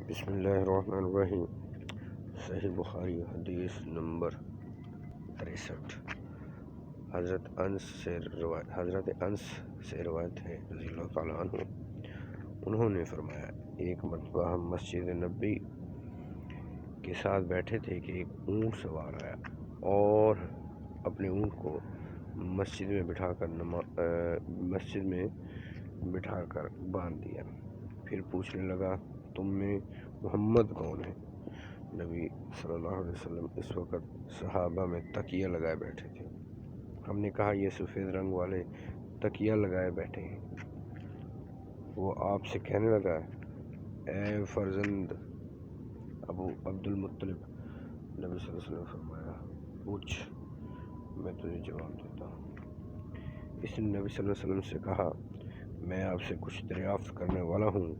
بسم اللہ الرحمن الرحیم۔ صحیح بخاری حدیث نمبر 63۔ حضرت انس سے روایت ہے رضی اللہ تعالیٰ عنہ، انہوں نے فرمایا ایک مرتبہ ہم مسجد نبی کے ساتھ بیٹھے تھے کہ ایک اونٹ سوار آیا اور اپنے اونٹ کو مسجد میں بٹھا کر باندھ دیا، پھر پوچھنے لگا تم میں محمد کون ہے؟ نبی صلی اللہ علیہ وسلم اس وقت صحابہ میں تکیہ لگائے بیٹھے تھے۔ ہم نے کہا یہ سفید رنگ والے تکیہ لگائے بیٹھے ہیں۔ وہ آپ سے کہنے لگا اے فرزند ابو عبد المطلب۔ نبی صلی اللہ علیہ وسلم نے فرمایا پوچھ، میں تجھے جواب دیتا ہوں۔ اس نے نبی صلی اللہ علیہ وسلم سے کہا میں آپ سے کچھ دریافت کرنے والا ہوں،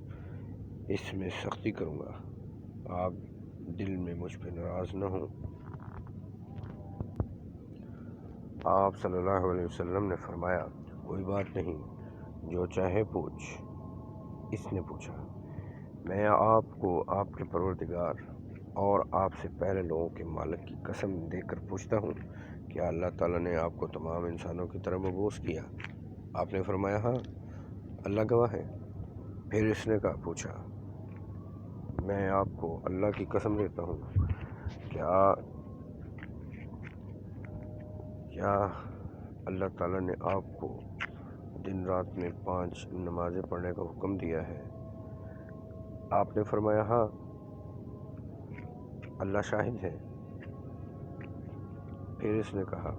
اس میں سختی کروں گا، آپ دل میں مجھ پہ ناراض نہ ہوں۔ آپ صلی اللہ علیہ وسلم نے فرمایا کوئی بات نہیں، جو چاہے پوچھ۔ اس نے پوچھا میں آپ کو آپ کے پروردگار اور آپ سے پہلے لوگوں کے مالک کی قسم دے کر پوچھتا ہوں، کیا اللہ تعالیٰ نے آپ کو تمام انسانوں کی طرح مبعوث کیا؟ آپ نے فرمایا ہاں، اللہ گواہ ہے۔ پھر اس نے پوچھا میں آپ کو اللہ کی قسم دیتا ہوں، کیا اللہ تعالیٰ نے آپ کو دن رات میں 5 نمازیں پڑھنے کا حکم دیا ہے؟ آپ نے فرمایا ہاں، اللہ شاہد ہے۔ پھر اس نے کہا